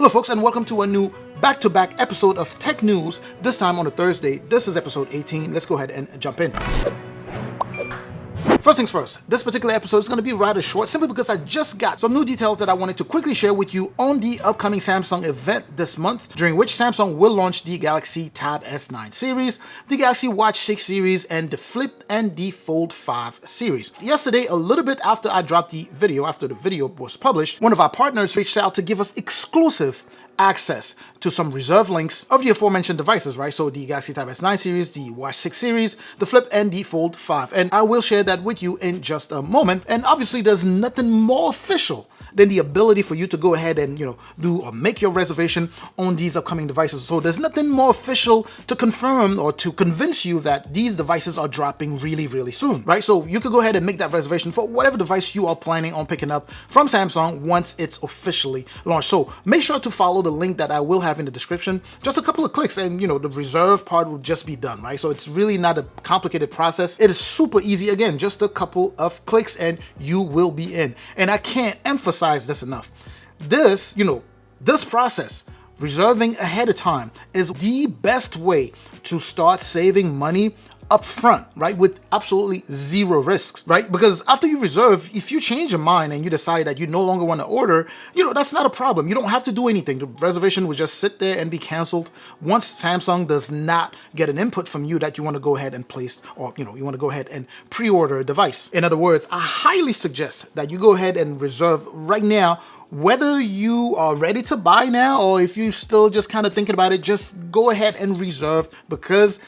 Hello folks, and welcome to a new back-to-back episode of Tech News, this time on a Thursday. This is episode 18. Let's go ahead and jump in. First things first, this particular episode is going to be rather short simply because I just got some new details that I wanted to quickly share with you on the upcoming Samsung event this month, during which Samsung will launch the Galaxy Tab S9 series, the Galaxy Watch 6 series, and the Flip and the Fold 5 series. Yesterday, a little bit after I dropped the video, after the video was published, one of our partners reached out to give us exclusive access to some reserve links of the aforementioned devices, right? So the Galaxy Tab S9 series, the Watch 6 series, the Flip, and the Fold 5. And I will share that with you in just a moment. And obviously there's nothing more official than the ability for you to go ahead and, do or make your reservation on these upcoming devices. So there's nothing more official to confirm or to convince you that these devices are dropping really, really soon, right? So you could go ahead and make that reservation for whatever device you are planning on picking up from Samsung once it's officially launched. So make sure to follow the link that I will have in the description. Just a couple of clicks and, the reserve part will just be done, right? So it's really not a complicated process. It is super easy. Again, just a couple of clicks and you will be in. And I can't emphasize this enough. This process, reserving ahead of time, is the best way to start saving money up front, right? With absolutely zero risks, right? Because after you reserve, if you change your mind and you decide that you no longer want to order, that's not a problem. You don't have to do anything. The reservation will just sit there and be canceled once Samsung does not get an input from you that you want to go ahead and place, or you want to go ahead and pre-order a device. In other words, I highly suggest that you go ahead and reserve right now. Whether you are ready to buy now or if you still just kind of thinking about it, just go ahead and reserve, because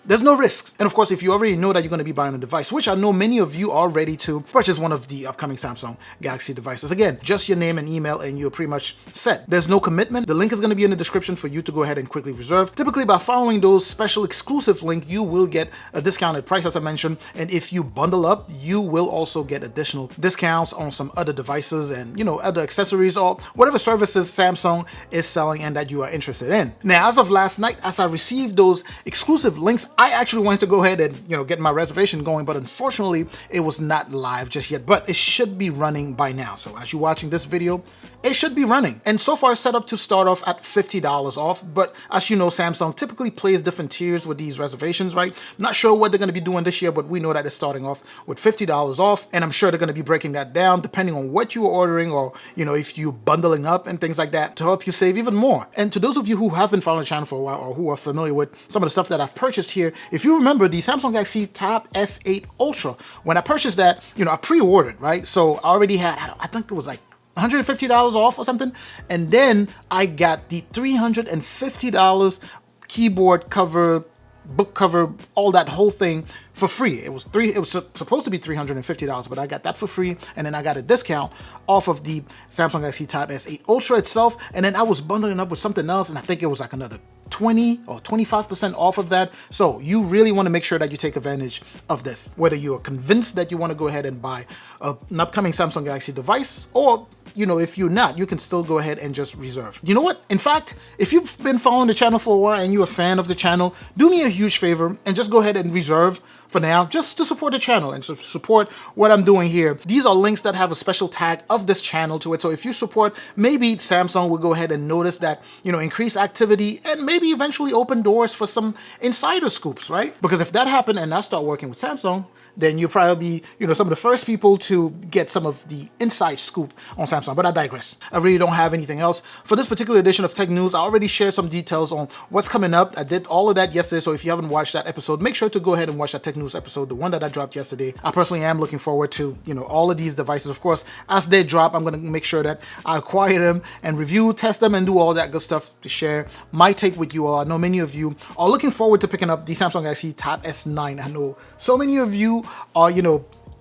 there's no risks. And of course, if you already know that you're going to be buying a device, which I know many of you are ready to purchase one of the upcoming Samsung Galaxy devices. Again, just your name and email and you're pretty much set. There's no commitment. The link is going to be in the description for you to go ahead and quickly reserve. Typically, by following those special exclusive links, you will get a discounted price, as I mentioned. And if you bundle up, you will also get additional discounts on some other devices and, other accessories or whatever services Samsung is selling and that you are interested in. Now, as of last night, as I received those exclusive links, I actually wanted to go ahead and, get my reservation going, but unfortunately it was not live just yet, but it should be running by now. So as you're watching this video, it should be running. And so far it's set up to start off at $50 off. But as you know, Samsung typically plays different tiers with these reservations, right? Not sure what they're going to be doing this year, but we know that it's starting off with $50 off. And I'm sure they're going to be breaking that down depending on what you are ordering, or, if you're bundling up and things like that, to help you save even more. And to those of you who have been following the channel for a while or who are familiar with some of the stuff that I've purchased here, if you remember the Samsung Galaxy Tab S8 Ultra, when I purchased that, I pre-ordered, right? So I already had, I think it was like $150 off or something. And then I got the $350 keyboard cover, book cover, all that whole thing for free. It was supposed to be $350, but I got that for free. And then I got a discount off of the Samsung Galaxy Tab S8 Ultra itself. And then I was bundling up with something else, and I think it was like another 20 or 25% off of that. So you really want to make sure that you take advantage of this, whether you are convinced that you want to go ahead and buy an upcoming Samsung Galaxy device, or if you're not, you can still go ahead and just reserve. You know what? In fact, if you've been following the channel for a while and you're a fan of the channel, do me a huge favor and just go ahead and reserve for now, just to support the channel and to support what I'm doing here. These are links that have a special tag of this channel to it. So if you support, maybe Samsung will go ahead and notice that, increase activity and maybe eventually open doors for some insider scoops, right? Because if that happened and I start working with Samsung, then you'll probably be, some of the first people to get some of the inside scoop on Samsung. But I digress. I really don't have anything else. For this particular edition of Tech News, I already shared some details on what's coming up. I did all of that yesterday, so if you haven't watched that episode, make sure to go ahead and watch that Tech News episode, the one that I dropped yesterday. I personally am looking forward to, all of these devices. Of course, as they drop, I'm going to make sure that I acquire them and review, test them, and do all that good stuff to share my take with you all. I know many of you are looking forward to picking up the Samsung Galaxy Tab S9. I know so many of you are,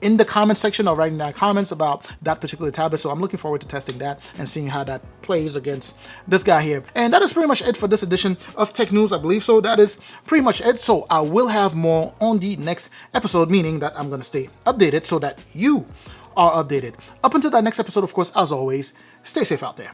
in the comment section or writing down comments about that particular tablet. So I'm looking forward to testing that and seeing how that plays against this guy here. And that is pretty much it for this edition of Tech News, I believe. So that is pretty much it. So I will have more on the next episode, meaning that I'm going to stay updated so that you are updated. Up until that next episode, of course, as always, stay safe out there.